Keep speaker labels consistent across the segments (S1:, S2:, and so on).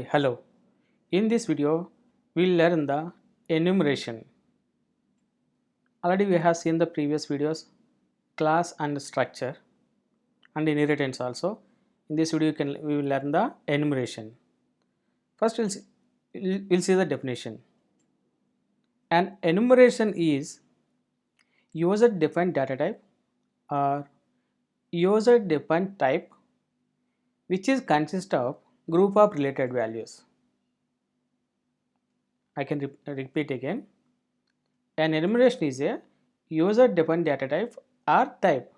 S1: Hello, in this video we'll learn the enumeration. Already we have seen the previous videos class and structure and inheritance also. In this video we will learn the enumeration. First we'll see the definition. An enumeration is user defined data type or user defined type which is consist of group of related values. I can repeat again. An enumeration is a user-defined data type or type.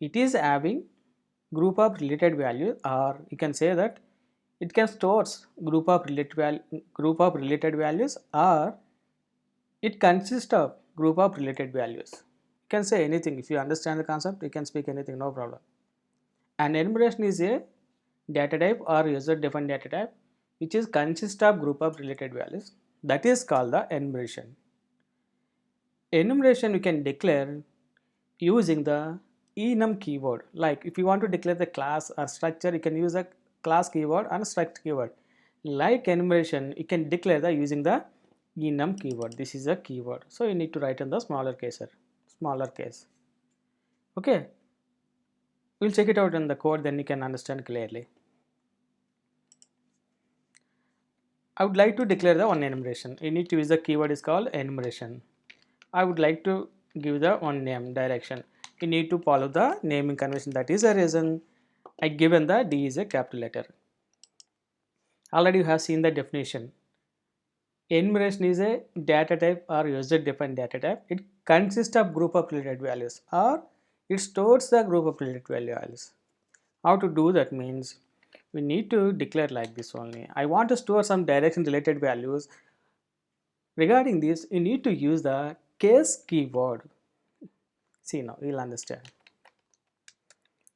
S1: It is having group of related values, or you can say that it can stores group of related values, or it consists of group of related values. You can say anything. If you understand the concept, you can speak anything, no problem. An enumeration is a data type or user-defined data type which is consist of group of related values. That is called the enumeration. Enumeration we can declare using the enum keyword. Like if you want to declare the class or structure, you can use a class keyword and struct keyword. Like enumeration, you can declare the using the enum keyword. This is a keyword, so you need to write in the smaller case. Okay, we'll check it out in the code, then you can understand clearly. I would like to declare the one enumeration. You need to use the keyword is called enumeration. I would like to give the one name direction. You need to follow the naming convention. That is the reason I given the D is a capital letter. Already you have seen the definition. Enumeration is a data type or user defined data type. It consists of group of related values or it stores the group of related values. How to do that means we need to declare like this only. I want to store some direction related values. Regarding this, you need to use the case keyword. See, now you'll understand.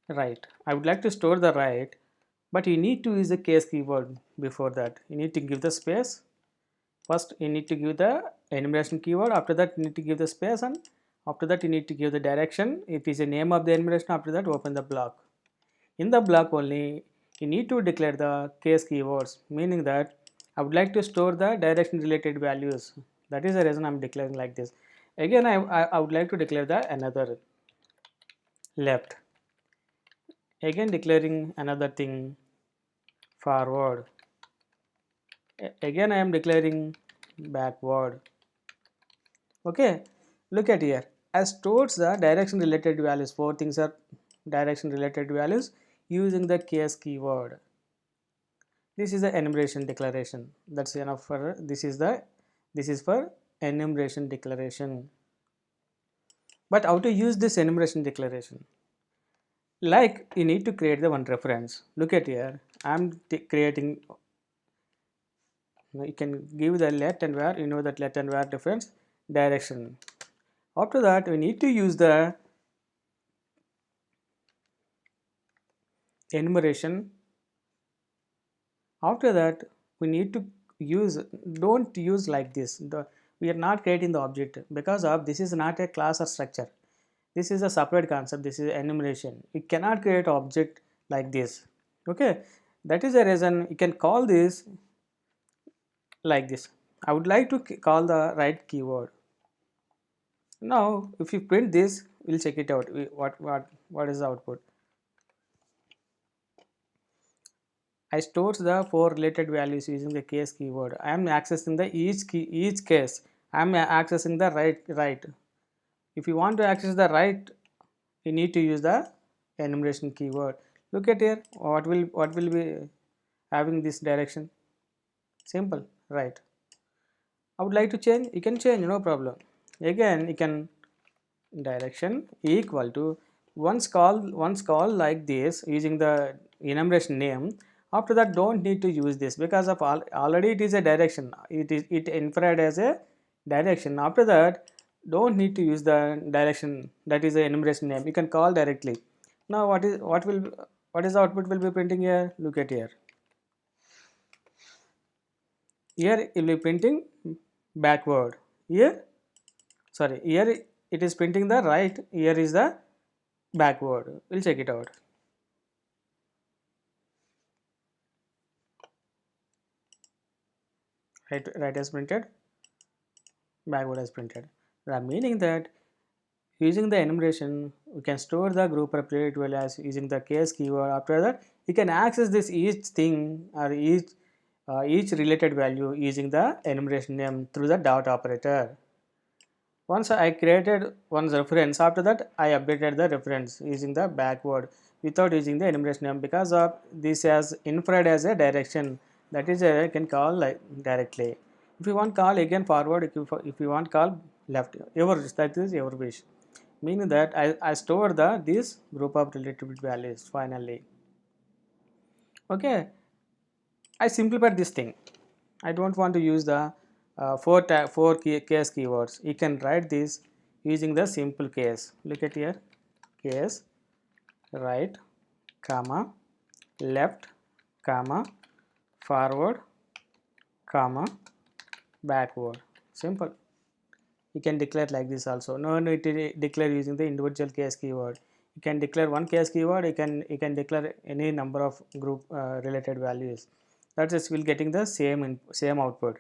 S1: Right, I would like to store the right, but you need to use the case keyword. Before that, you need to give the space. First you need to give the enumeration keyword, after that you need to give the space, and after that you need to give the direction. It is a name of the enumeration. After that open the block. In the block only you need to declare the case keywords, meaning that I would like to store the direction related values. That is the reason I am declaring like this. Again I would like to declare the another left. Again declaring another thing forward. Again I am declaring backward. Okay, look at here. As stores the direction related values, four things are direction related values using the case keyword. This is the enumeration declaration. That's enough for this is for enumeration declaration. But how to use this enumeration declaration? Like you need to create the one reference. Look at here. I'm creating. You can give the let and where. You know that let and where reference direction. After that, we need to use the enumeration. After that, we need to use, don't use like this. We are not creating the object because of this is not a class or structure. This is a separate concept. This is enumeration. We cannot create object like this. Okay, that is the reason you can call this like this. I would like to call the right keyword. Now, if you print this, we'll check it out. What is the output? I stores the four related values using the case keyword. I am accessing the each case. I am accessing the right. If you want to access the right, you need to use the enumeration keyword. Look at here. What will be having this direction? Simple, right? I would like to change. You can change, no problem. Again, you can direction equal to once call like this using the enumeration name. After that don't need to use this because of already it is a direction. It inferred as a direction. After that don't need to use the direction, that is the enumeration name. You can call directly. Now what is the output will be printing here? Look at here. Here it will be printing backward. Here it is printing the right. Here is the backward. We'll check it out. right as printed, backward as printed. The meaning that using the enumeration, we can store the group appropriate value as using the case keyword. After that, you can access this each thing or each related value using the enumeration name through the dot operator. Once I created one reference, after that I updated the reference using the backward without using the enumeration name, because of this as infrared as a direction, that is I can call like directly. If you want call again forward, if you want call left, your wish, that is your wish. Meaning that I store the this group of related values finally. Okay, I simplified this thing. I don't want to use the case keywords. You can write this using the simple case. Look at here, case, right, comma, left, comma, forward, comma, backward. Simple. You can declare like this also. No need to declare using the individual case keyword. You can declare one case keyword. You can declare any number of group related values. That is will getting the same output.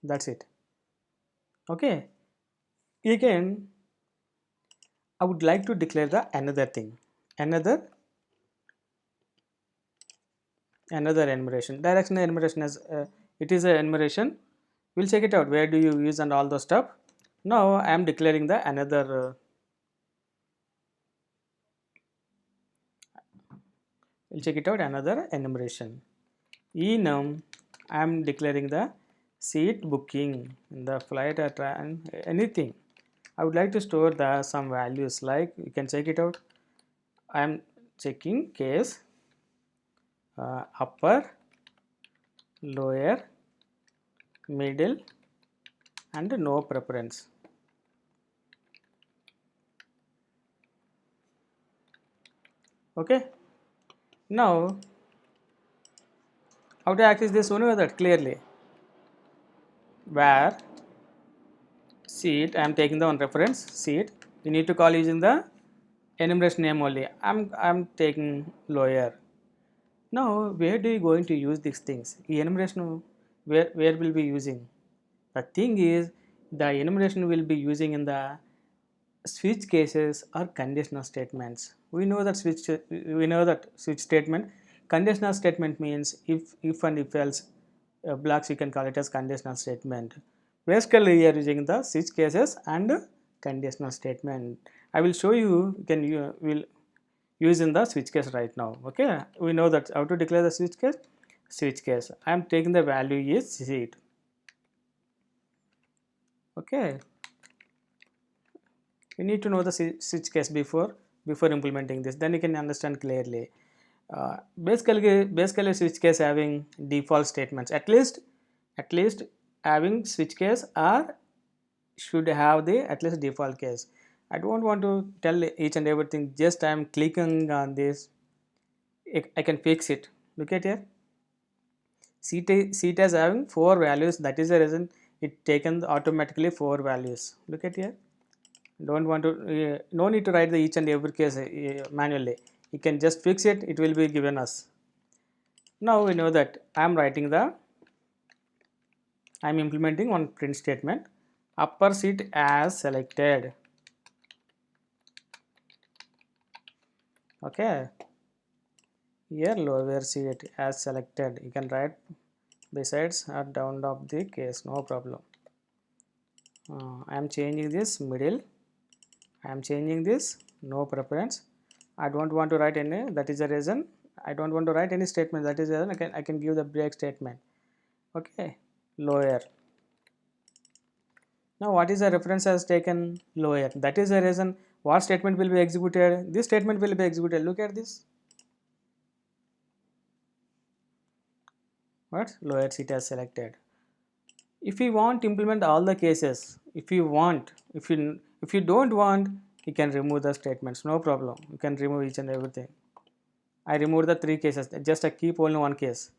S1: That's it. Okay. Again, I would like to declare the another thing, another enumeration. Directional enumeration as it is a enumeration. We'll check it out. Where do you use and all those stuff. Now I am declaring the another. We'll check it out. Another enumeration. Enum. I am declaring the seat booking, the flight or anything. I would like to store the some values like you can check it out. I am checking case upper, lower, middle and no preference. Okay. Now how to access this one that clearly. Where seat, I am taking the one reference seat. You need to call using the enumeration name only. I'm taking lower. Now where do you going to use these things? Enumeration where will be using? The thing is the enumeration will be using in the switch cases or conditional statements. We know that switch statement. Conditional statement means if and if else blocks, you can call it as conditional statement. Basically we are using the switch cases and conditional statement. I will show you can you will use in the switch case right now. Okay, we know that how to declare the switch case. Switch case, I am taking the value is seat. Okay, you need to know the switch case before implementing this, then you can understand clearly. Basically switch case having default statements, at least having switch case or should have the at least default case. I don't want to tell each and everything, just I am clicking on this. I can fix it. Look at here, seat is having 4 values, that is the reason it taken automatically 4 values. Look at here, don't want to no need to write the each and every case manually. You can just fix it, it will be given us. Now we know that I am writing the I am implementing one print statement, upper seat as selected. Okay, here lower seat as selected, you can write besides or down of the case, no problem. I am changing this middle, I am changing this no preference. I don't want to write any, that is the reason I don't want to write any statement, that is the reason I can give the break statement. Okay, lower. Now what is the reference has taken lower, that is the reason what statement will be executed, this statement will be executed. Look at this, what lower seat has selected. If you want to implement all the cases, if you don't want, you can remove the statements, no problem, you can remove each and everything. I removed the 3 cases, just I keep only one case.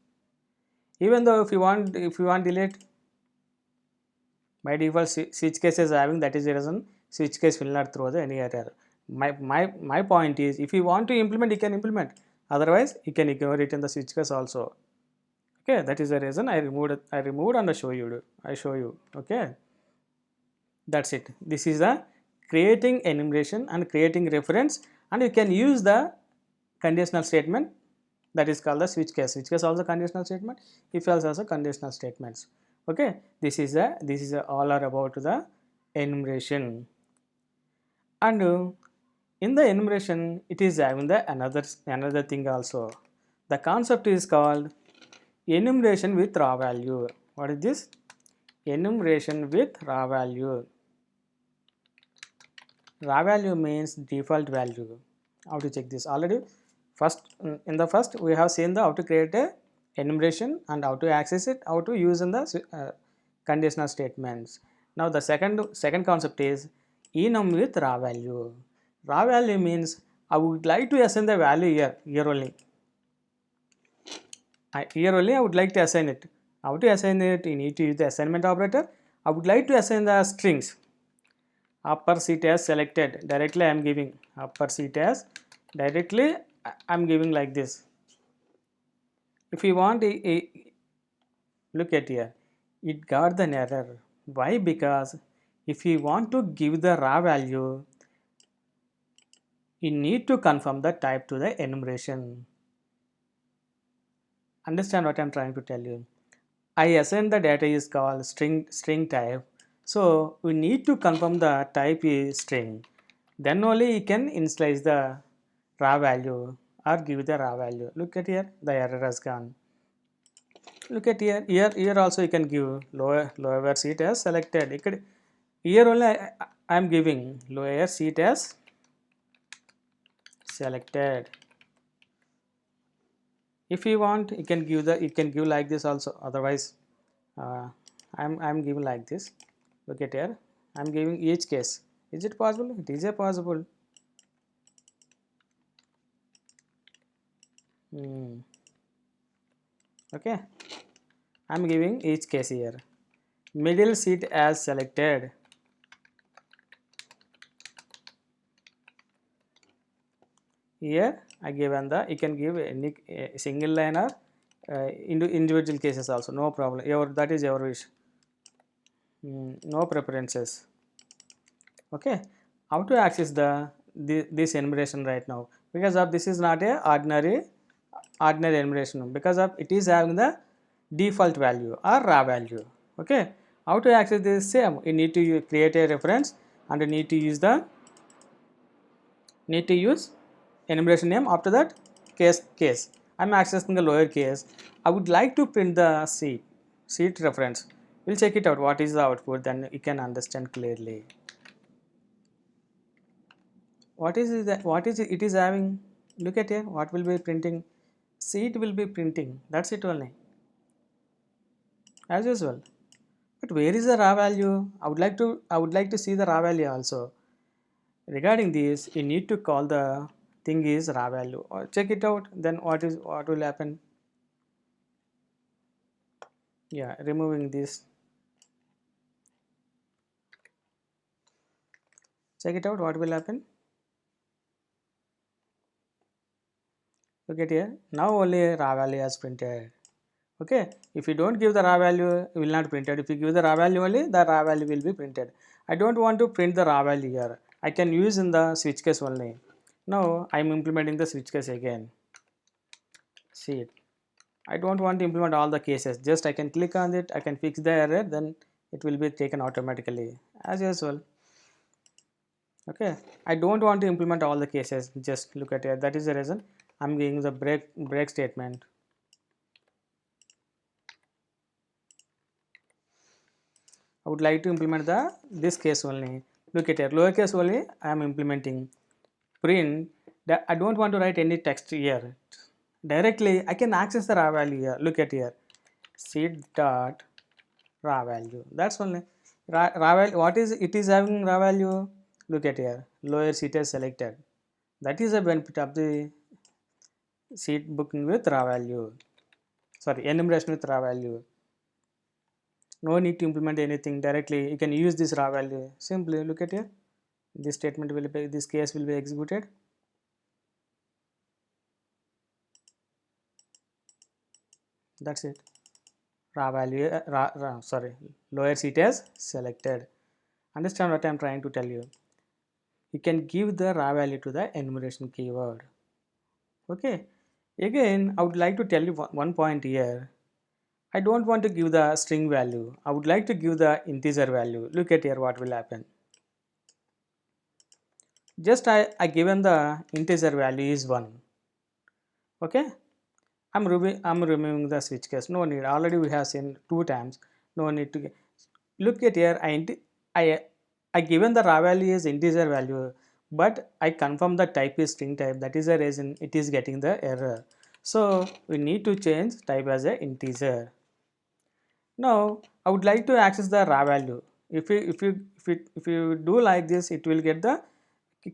S1: Even though if you want delete, by default switch case is having, that is the reason switch case will not throw the any error. My point is, if you want to implement, you can implement, otherwise you can ignore it in the switch case also. Okay, that is the reason I removed it. I removed and I show you. Okay, that's it. This is the creating enumeration and creating reference, and you can use the conditional statement, that is called the switch case. Switch case also conditional statement, if else also conditional statements. Okay, this is all are about the enumeration. And in the enumeration it is having the another thing also. The concept is called enumeration with raw value. What is this? Enumeration with raw value. Raw value means default value. How to check this? Already first, in the first we have seen the how to create a enumeration and how to access it, how to use in the conditional statements. Now the second concept is enum with raw value. Raw value means I would like to assign the value here only. Here only I would like to assign it. How to assign it? You need to use the assignment operator. I would like to assign the strings. Upper seat as selected. Directly I am giving upper seat as directly I am giving like this. If you want look at here, it got an error. Why? Because if you want to give the raw value, you need to confirm the type to the enumeration. Understand what I am trying to tell you? I assign the data is called string type. So we need to confirm the type is string. Then only you can initialize the raw value or give the raw value. Look at here, the error has gone. Look at here also you can give lower seat as selected. Here only I am giving lower seat as selected. If you want, you can give like this also. Otherwise, I'm giving like this. Look at here, I'm giving each case. Is it possible? It is a possible. Okay, I'm giving each case here. Middle seat as selected. Here I given the, you can give any single line or individual cases also, no problem. That is your wish. No preferences. Okay, how to access this enumeration right now? Because of this is not a ordinary enumeration, because of it is having the default value or raw value. Okay, how to access this? Same, you need to create a reference and you need to use enumeration name. After that, case I'm accessing the lower case. I would like to print the seat reference. We'll check it out what is the output, then you can understand clearly what is it that what is it is having. Look at here, what will be printing? Seat will be printing, that's it only, as usual. But where is the raw value? I would like to see the raw value also. Regarding this, you need to call the thing is raw value, or check it out, then what will happen? Yeah, removing this, check it out what will happen. Look at here, now only raw value has printed. Okay, if you don't give the raw value, it will not printed. If you give the raw value only, the raw value will be printed. I don't want to print the raw value here, I can use in the switch case only. Now I am implementing the switch case again. See it, I don't want to implement all the cases, just I can click on it, I can fix the error, then it will be taken automatically as usual. Okay, I don't want to implement all the cases, just look at it, that is the reason I'm giving the break statement. I would like to implement this case only. Look at here, lower case only I am implementing. Print that I don't want to write any text here. Directly I can access the raw value here. Look at here, seed dot raw value. That's only raw value. What is it is having raw value? Look at here, lower seat is selected. That is the benefit of the seat booking with raw value. Sorry, enumeration with raw value. No need to implement anything directly. You can use this raw value. Simply look at here. This statement will be, this case will be executed. That's it. Raw value, sorry, lower seat is selected. Understand what I am trying to tell you? You can give the raw value to the enumeration keyword. Okay. Again, I would like to tell you one point here. I don't want to give the string value. I would like to give the integer value. Look at here what will happen. Just I given the integer value is 1. Okay. I'm removing the switch case. No need. Already we have seen 2 times. No need to look at here. I I given the raw value is integer value, but I confirm the type is string type. That is the reason it is getting the error. So we need to change type as a integer. Now I would like to access the raw value. If you do like this, it will get the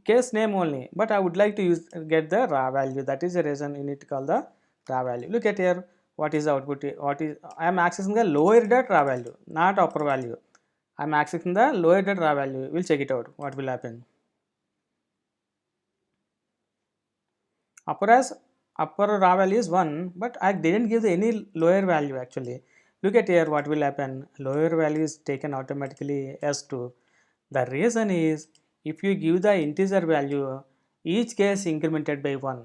S1: case name only. But I would like to get the raw value. That is the reason you need to call the raw value. Look at here. What is the output? What is I am accessing the lower dot raw value, not upper value. I am accessing the lower dot raw value. We'll check it out. What will happen? Upper as upper raw value is 1, but I didn't give any lower value actually. Look at here what will happen. Lower value is taken automatically as 2. The reason is if you give the integer value, each case incremented by 1.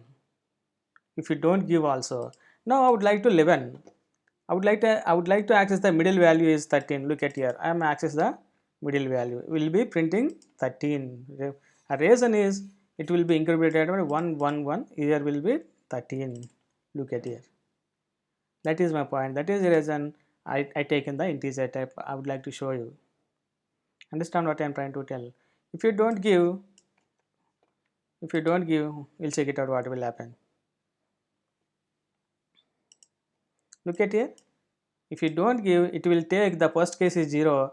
S1: If you don't give also. Now I would like to 11. I would like to access the middle value is 13. Look at here. I am access the middle value. Will be printing 13. A reason is it will be incremented by 1 1 1. Here will be 13. Look at here. That is my point. That is the reason I taken the integer type. I would like to show you. Understand what I am trying to tell. If you don't give, we'll check it out what will happen. Look at here. If you don't give, it will take the first case is 0,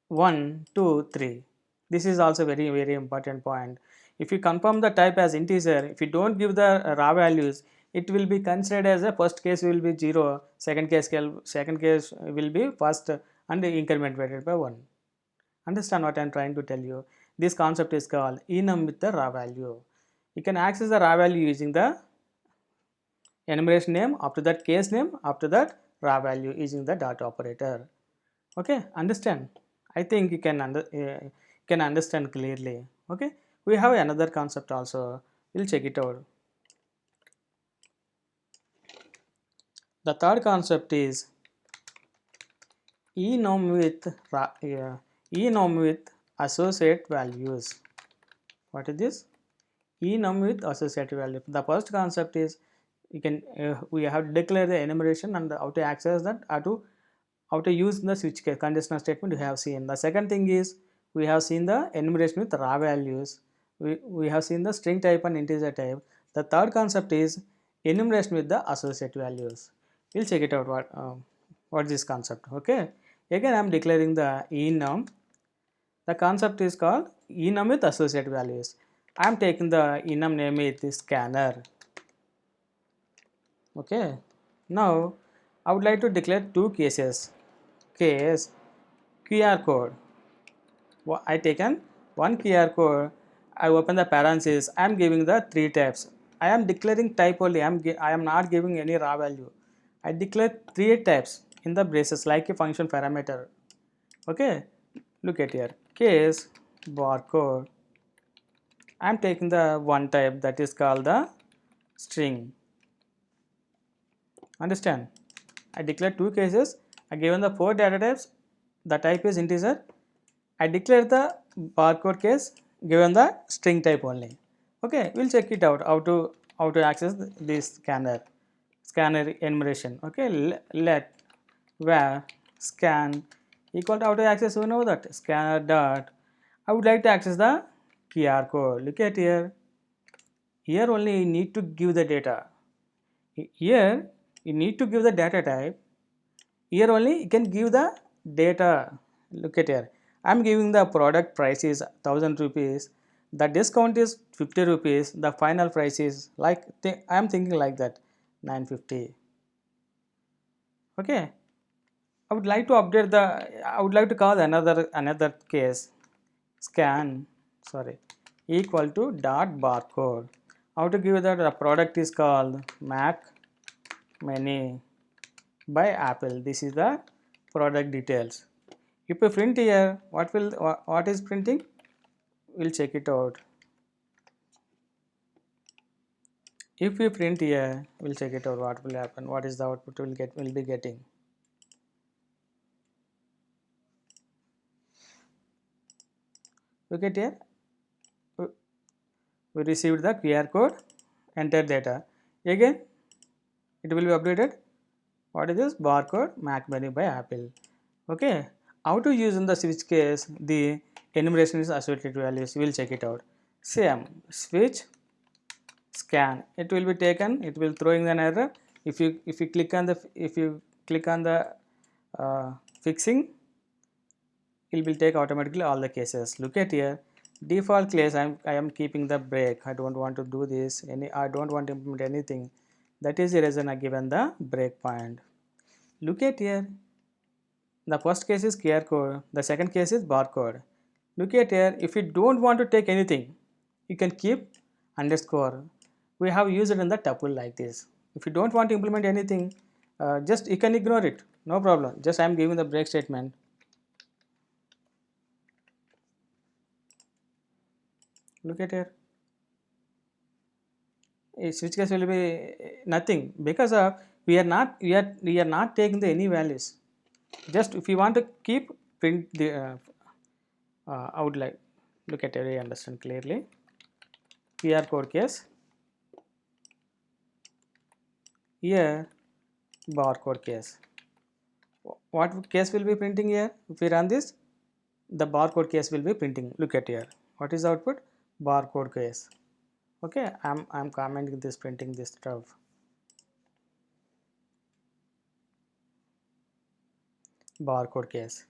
S1: 1, 2, 3. This is also very important point. If you confirm the type as integer, if you don't give the raw values, it will be considered as a first case will be 0, second case will be first and incremented by 1. Understand what I am trying to tell you? This concept is called enum with the raw value. You can access the raw value using the enumeration name, after that case name, after that raw value using the dot operator. Okay, understand? I think you can understand clearly. Okay, we have another concept also. We'll check it out. The third concept is enum with associate values. What is this? Enum with associative value. The first concept is we have to declare the enumeration and how to access that, how to use the switch case conditional statement we have seen. The second thing is we have seen the enumeration with raw values. We have seen the string type and integer type. The third concept is enumeration with the associate values. We'll check it out what is this concept. Okay, again I am declaring the enum. The concept is called enum with associate values. I am taking the enum name is scanner. Okay, now I would like to declare two cases. Case QR code. I taken one QR code. I open the parenthesis. I am giving the 3 types. I am declaring type only. I am not giving any raw value. I declare 3 types in the braces like a function parameter. Okay, look at here. Case barcode. I am taking the one type, that is called the string. Understand? I declare 2 cases. I given the 4 data types. The type is integer. I declare the barcode case given the string type only. Okay, we'll check it out how to access this scanner enumeration. Okay, let where scan equal to how to access, we know that scanner dot. I would like to access the QR code. Look at here. Here only you need to give the data. Here you need to give the data type. Here only you can give the data. Look at here. I am giving the product price is 1000 rupees. The discount is 50 rupees. The final price is like I am thinking like that 950. Okay. I would like to update I would like to call another case scan equal to dot barcode. How to give that the product is called Mac Mini. by Apple. This is the product details. If we print here, what is printing? We'll check it out. If we print here, we'll check it out. What will happen? What is the output we'll be getting? Look at here. We received the QR code, enter data. Again, it will be updated. What is this? Barcode Mac menu by Apple. Okay. How to use in the switch case? The enumeration is associated values. We will check it out. Same switch scan. It will be taken. It will throwing an error. If you click on the fixing, it will take automatically all the cases. Look at here. Default case I am keeping the break. I don't want to do this. I don't want to implement anything. That is the reason I given the breakpoint. Look at here. The first case is QR code. The second case is barcode. Look at here. If you don't want to take anything, you can keep underscore. We have used it in the tuple like this. If you don't want to implement anything, just you can ignore it. No problem. Just I am giving the break statement. Look at here. A switch case will be nothing because of we are not taking the any values. Just if you want to keep print the I would like look at it, I understand clearly. QR code case, here barcode case. What case will be printing here? If we run this, the barcode case will be printing. Look at here. What is the output? Barcode case. Okay, I'm commenting this, printing this stuff. Barcode case.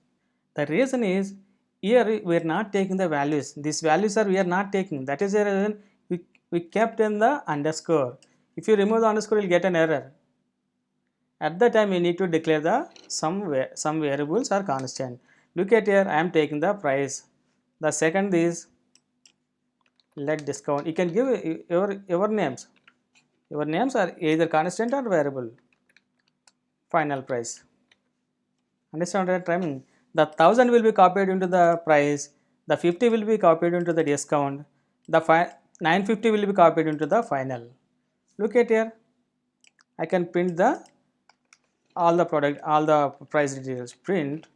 S1: The reason is here we are not taking the values. These values we are not taking. That is the reason we kept in the underscore. If you remove the underscore, you will get an error. At that time, you need to declare the some variables are constant. Look at here. I am taking the price. The second is let discount. You can give your names. Your names are either constant or variable. Final price. Understand that timing? The 1000 will be copied into the price. The 50 will be copied into the discount. The 950 will be copied into the final. Look at here. I can print the all the price details. Print.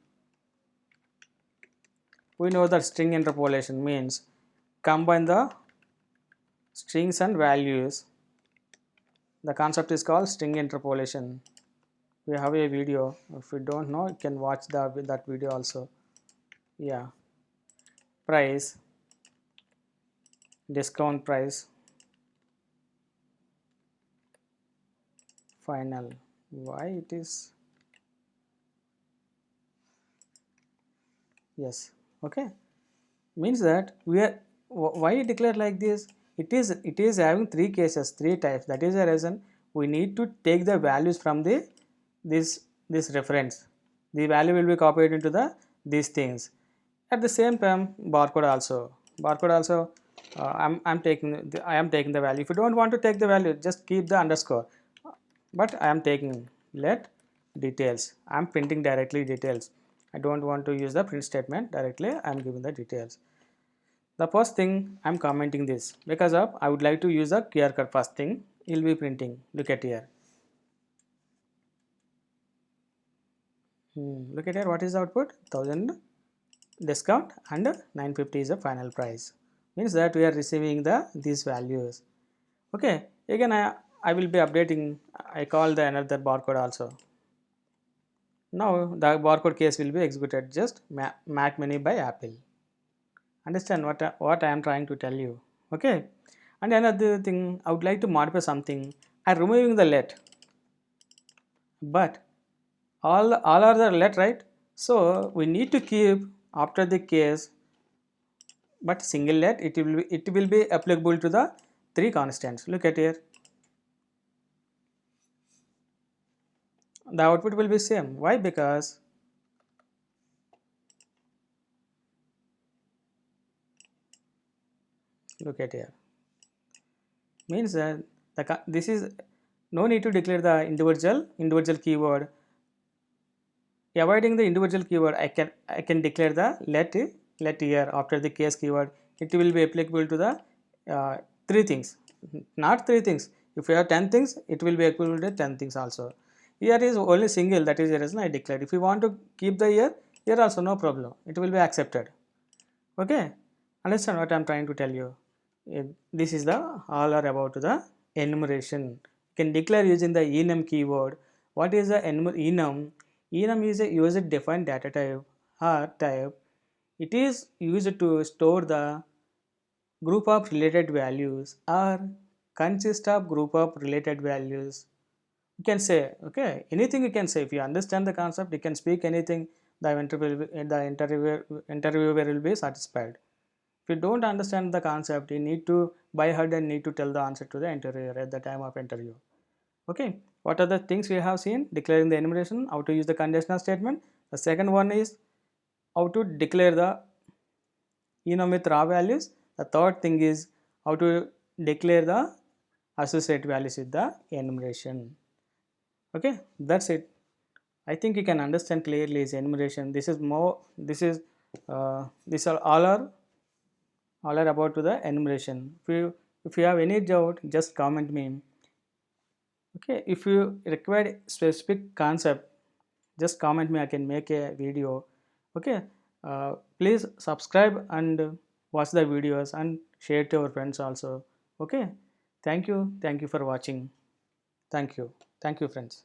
S1: We know that string interpolation means combine the strings and values. The concept is called string interpolation. We have a video. If you don't know, you can watch that video also. Yeah. Price, discount price, final. Why it is? Yes. Okay. Means that we are why declare like this? It is having three cases, three types. That is the reason we need to take the values from this reference. The value will be copied into these things. At the same time, barcode also. I am taking the value. If you don't want to take the value, just keep the underscore. But I am taking let details. I am printing directly details. I don't want to use the print statement directly. I am giving the details. The first thing I am commenting this because of I would like to use a QR code first thing. It will be printing. Look at here. Look at here. What is the output? 1000 discount and 950 is the final price. Means that we are receiving these values. Okay. Again, I will be updating. I call the another barcode also. Now the barcode case will be executed. Just Mac menu by Apple. Understand what I am trying to tell you. Okay. And another thing, I would like to modify something. I am removing the let, but all are the let, right? So we need to keep after the case, but single let. It will be applicable to the three constants. Look at here. The output will be same. Why? Because look at here. Means that this is no need to declare the individual keyword. avoiding the individual keyword, I can declare the let here after the case keyword. It will be applicable to the three things, not three things. If you have 10 things, it will be applicable to 10 things also. Here is only single, that is the reason I declared. If you want to keep the here also no problem, it will be accepted. Okay, understand what I am trying to tell you. This is the all are about the enumeration. You can declare using the enum keyword. What is the enum? Enum is a user defined data type or type. It is used to store the group of related values or consist of group of related values. You can say, okay, anything you can say. If you understand the concept, you can speak anything. The interviewer will be satisfied. If you don't understand the concept, you need to by heart and need to tell the answer to the interviewer at the time of interview. Okay, what are the things we have seen? Declaring the enumeration, how to use the conditional statement. The second one is how to declare the enum with raw values. The third thing is how to declare the associate values with the enumeration. Okay, that's it. I think you can understand clearly is enumeration. This is more. These are all are about to the enumeration. If you have any doubt, just comment me. Okay, if you require specific concept, just comment me. I can make a video. Okay, please subscribe and watch the videos and share to your friends also. Okay, thank you for watching. Thank you friends.